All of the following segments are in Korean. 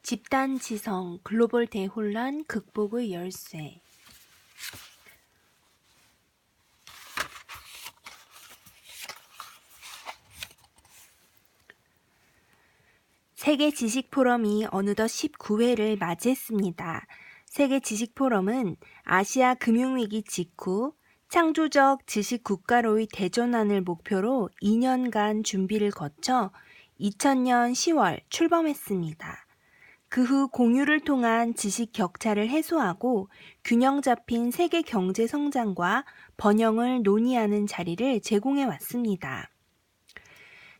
집단 지성, 글로벌 대혼란 극복의 열쇠. 세계 지식 포럼이 어느덧 19회를 맞이했습니다. 세계 지식 포럼은 아시아 금융위기 직후 창조적 지식 국가로의 대전환을 목표로 2년간 준비를 거쳐 2000년 10월 출범했습니다. 그 후 공유를 통한 지식 격차를 해소하고 균형 잡힌 세계 경제 성장과 번영을 논의하는 자리를 제공해 왔습니다.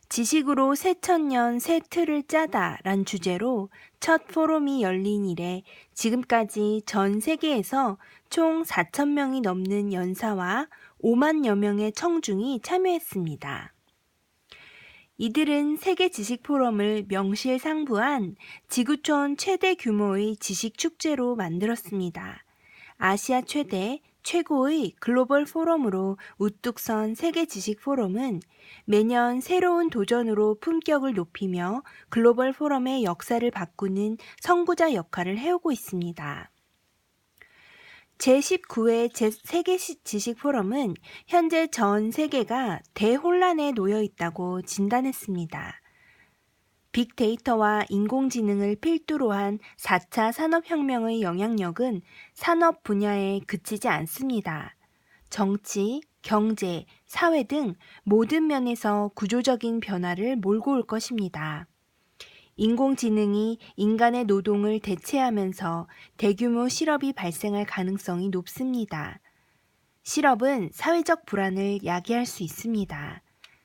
지식으로 새천년 새 틀을 짜다란 주제로 첫 포럼이 열린 이래 지금까지 전 세계에서 총 4,000명이 넘는 연사와 5만여 명의 청중이 참여했습니다. 이들은 세계 지식 포럼을 명실상부한 지구촌 최대 규모의 지식 축제로 만들었습니다. 아시아 최고의 글로벌 포럼으로 우뚝 선 세계 지식 포럼은 매년 새로운 도전으로 품격을 높이며 글로벌 포럼의 역사를 바꾸는 선구자 역할을 해오고 있습니다. 제19회 세계 지식 포럼은 현재 전 세계가 대혼란에 놓여 있다고 진단했습니다. 빅데이터와 인공지능을 필두로 한 4차 산업혁명의 영향력은 산업 분야에 그치지 않습니다. 정치, 경제, 사회 등 모든 면에서 구조적인 변화를 몰고 올 것입니다. 인공지능이 인간의 노동을 대체하면서 대규모 실업이 발생할 가능성이 높습니다. 실업은 사회적 불안을 야기할 수 있습니다.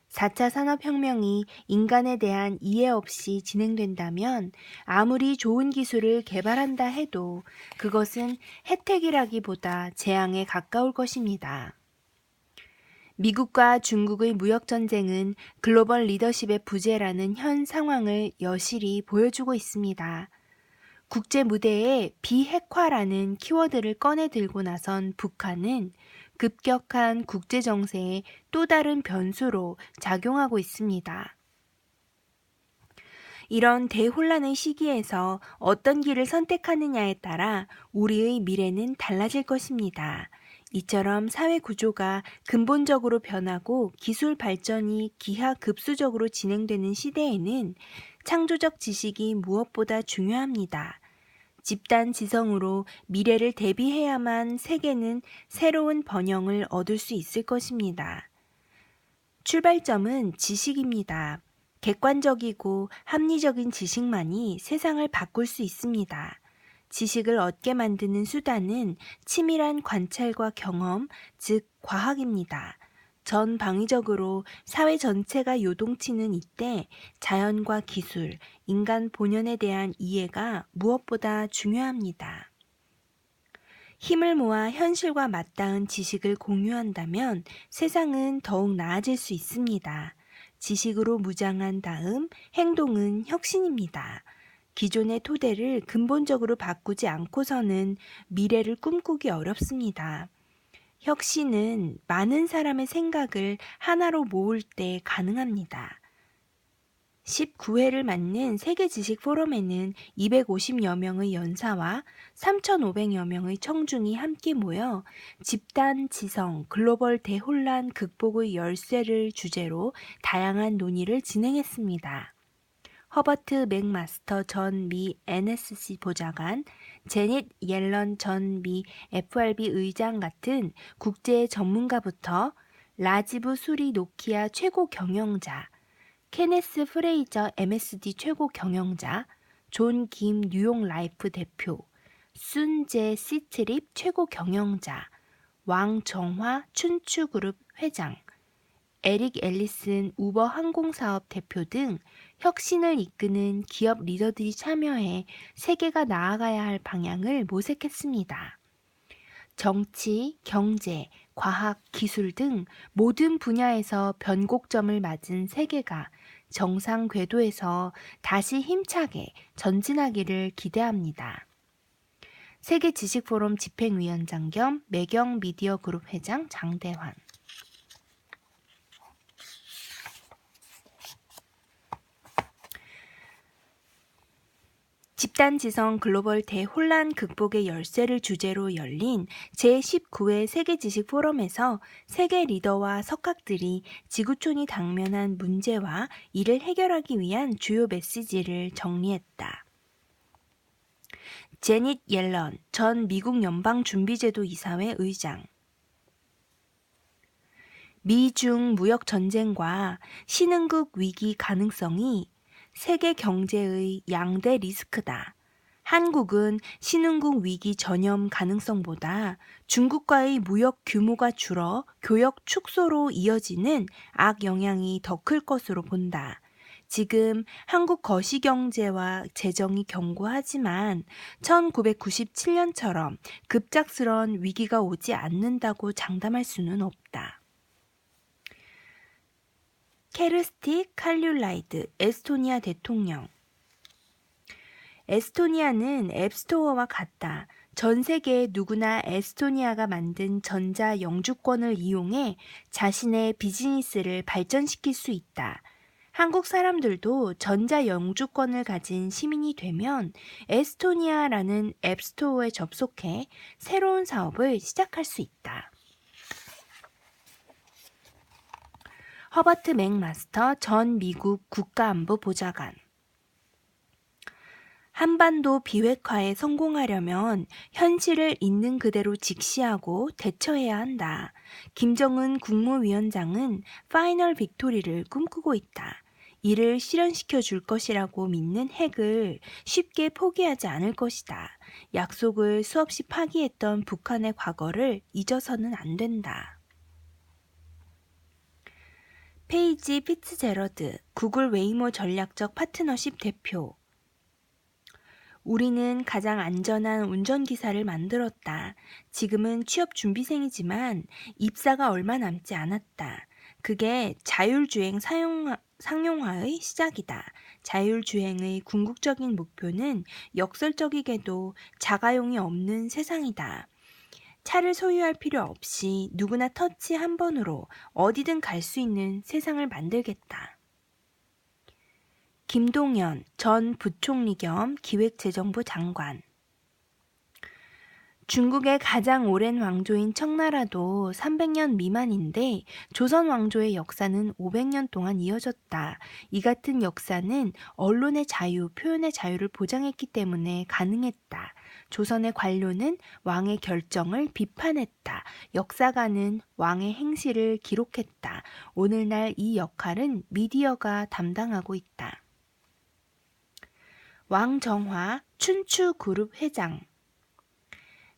4차 산업혁명이 인간에 대한 이해 없이 진행된다면 아무리 좋은 기술을 개발한다 해도 그것은 혜택이라기보다 재앙에 가까울 것입니다. 미국과 중국의 무역전쟁은 글로벌 리더십의 부재라는 현 상황을 여실히 보여주고 있습니다. 국제 무대에 비핵화라는 키워드를 꺼내 들고 나선 북한은 급격한 국제 정세의 또 다른 변수로 작용하고 있습니다. 이런 대혼란의 시기에서 어떤 길을 선택하느냐에 따라 우리의 미래는 달라질 것입니다. 이처럼 사회 구조가 근본적으로 변하고 기술 발전이 기하급수적으로 진행되는 시대에는 창조적 지식이 무엇보다 중요합니다. 집단 지성으로 미래를 대비해야만 세계는 새로운 번영을 얻을 수 있을 것입니다. 출발점은 지식입니다. 객관적이고 합리적인 지식만이 세상을 바꿀 수 있습니다. 지식을 얻게 만드는 수단은 치밀한 관찰과 경험, 즉 과학입니다. 전방위적으로 사회 전체가 요동치는 이때 자연과 기술, 인간 본연에 대한 이해가 무엇보다 중요합니다. 힘을 모아 현실과 맞닿은 지식을 공유한다면 세상은 더욱 나아질 수 있습니다. 지식으로 무장한 다음 행동은 혁신입니다. 기존의 토대를 근본적으로 바꾸지 않고서는 미래를 꿈꾸기 어렵습니다. 혁신은 많은 사람의 생각을 하나로 모을 때 가능합니다. 19회를 맞는 세계 지식 포럼에는 250여 명의 연사와 3,500여 명의 청중이 함께 모여 집단 지성, 글로벌 대혼란 극복의 열쇠를 주제로 다양한 논의를 진행했습니다. 허버트 맥마스터 전 미 NSC 보좌관, 제닛 옐런 전 미 FRB 의장 같은 국제 전문가부터 라지브 수리 노키아 최고 경영자, 케네스 프레이저 MSD 최고 경영자, 존 김 뉴욕 라이프 대표, 순제 시트립 최고 경영자, 왕정화 춘추그룹 회장, 에릭 앨리슨 우버 항공사업 대표 등 혁신을 이끄는 기업 리더들이 참여해 세계가 나아가야 할 방향을 모색했습니다. 정치, 경제, 과학, 기술 등 모든 분야에서 변곡점을 맞은 세계가 정상 궤도에서 다시 힘차게 전진하기를 기대합니다. 세계 지식포럼 집행위원장 겸 매경 미디어 그룹 회장 장대환. 집단지성 글로벌 대혼란 극복의 열쇠를 주제로 열린 제19회 세계지식 포럼에서 세계 리더와 석학들이 지구촌이 당면한 문제와 이를 해결하기 위한 주요 메시지를 정리했다. 제닛 옐런 전 미국 연방준비제도 이사회 의장. 미중 무역 전쟁과 신흥국 위기 가능성이 세계 경제의 양대 리스크다. 한국은 신흥국 위기 전염 가능성보다 중국과의 무역 규모가 줄어 교역 축소로 이어지는 악영향이 더 클 것으로 본다. 지금 한국 거시경제와 재정이 견고하지만 1997년처럼 급작스러운 위기가 오지 않는다고 장담할 수는 없다. 케르스티 칼륨라이드 에스토니아 대통령. 에스토니아는 앱스토어와 같다. 전 세계 누구나 에스토니아가 만든 전자 영주권을 이용해 자신의 비즈니스를 발전시킬 수 있다. 한국 사람들도 전자 영주권을 가진 시민이 되면 에스토니아라는 앱스토어에 접속해 새로운 사업을 시작할 수 있다. 허버트 맥마스터 전 미국 국가안보 보좌관. 한반도 비핵화에 성공하려면 현실을 있는 그대로 직시하고 대처해야 한다. 김정은 국무위원장은 파이널 빅토리를 꿈꾸고 있다. 이를 실현시켜 줄 것이라고 믿는 핵을 쉽게 포기하지 않을 것이다. 약속을 수없이 파기했던 북한의 과거를 잊어서는 안 된다. 페이지 피츠제러드, 구글 웨이모 전략적 파트너십 대표. 우리는 가장 안전한 운전기사를 만들었다. 지금은 취업준비생이지만 입사가 얼마 남지 않았다. 그게 자율주행 상용화의 시작이다. 자율주행의 궁극적인 목표는 역설적이게도 자가용이 없는 세상이다. 차를 소유할 필요 없이 누구나 터치 한 번으로 어디든 갈 수 있는 세상을 만들겠다. 김동연 전 부총리 겸 기획재정부 장관. 중국의 가장 오랜 왕조인 청나라도 300년 미만인데 조선 왕조의 역사는 500년 동안 이어졌다. 이 같은 역사는 언론의 자유, 표현의 자유를 보장했기 때문에 가능했다. 조선의 관료는 왕의 결정을 비판했다. 역사가는 왕의 행실을 기록했다. 오늘날 이 역할은 미디어가 담당하고 있다. 왕정화 춘추그룹 회장.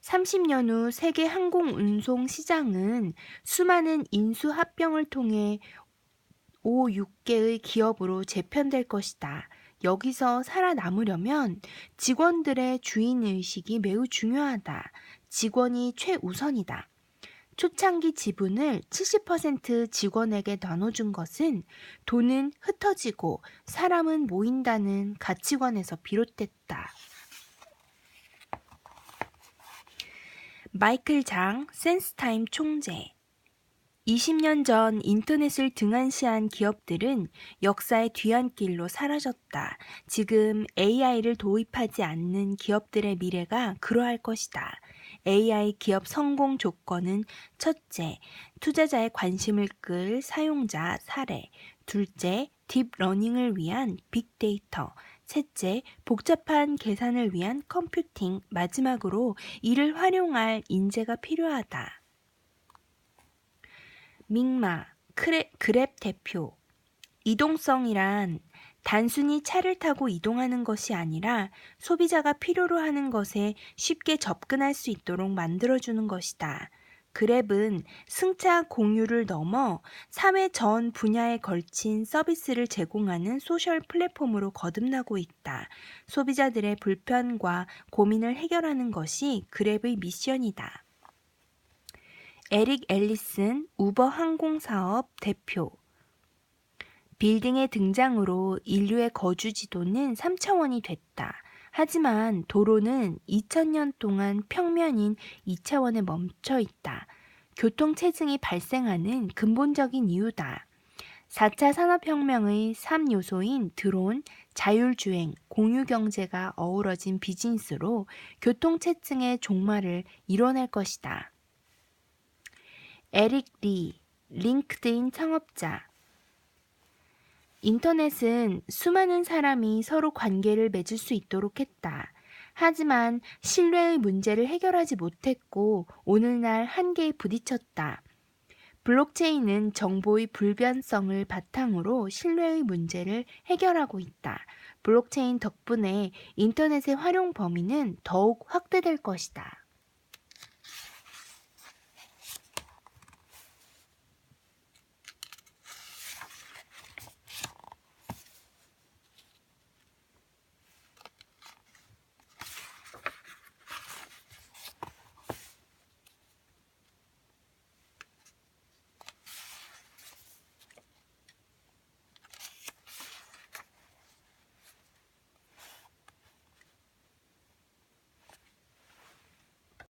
30년 후 세계 항공운송 시장은 수많은 인수합병을 통해 5, 6개의 기업으로 재편될 것이다. 여기서 살아남으려면 직원들의 주인의식이 매우 중요하다. 직원이 최우선이다. 초창기 지분을 70% 직원에게 나눠준 것은 돈은 흩어지고 사람은 모인다는 가치관에서 비롯됐다. 마이클 장 센스타임 총재. 20년 전 인터넷을 등한시한 기업들은 역사의 뒤안길로 사라졌다. 지금 AI를 도입하지 않는 기업들의 미래가 그러할 것이다. AI 기업 성공 조건은 첫째, 투자자의 관심을 끌 사용자 사례, 둘째, 딥러닝을 위한 빅데이터, 셋째, 복잡한 계산을 위한 컴퓨팅, 마지막으로 이를 활용할 인재가 필요하다. 밍마, 그랩 대표. 이동성이란 단순히 차를 타고 이동하는 것이 아니라 소비자가 필요로 하는 것에 쉽게 접근할 수 있도록 만들어주는 것이다. 그랩은 승차 공유를 넘어 사회 전 분야에 걸친 서비스를 제공하는 소셜 플랫폼으로 거듭나고 있다. 소비자들의 불편과 고민을 해결하는 것이 그랩의 미션이다. 에릭 앨리슨 우버 항공사업 대표. 빌딩의 등장으로 인류의 거주 지도는 3차원이 됐다. 하지만 도로는 2000년 동안 평면인 2차원에 멈춰 있다. 교통체증이 발생하는 근본적인 이유다. 4차 산업혁명의 3요소인 드론, 자율주행, 공유경제가 어우러진 비즈니스로 교통체증의 종말을 이뤄낼 것이다. 에릭 리, 링크드인 창업자. 인터넷은 수많은 사람이 서로 관계를 맺을 수 있도록 했다. 하지만 신뢰의 문제를 해결하지 못했고 오늘날 한계에 부딪혔다. 블록체인은 정보의 불변성을 바탕으로 신뢰의 문제를 해결하고 있다. 블록체인 덕분에 인터넷의 활용 범위는 더욱 확대될 것이다.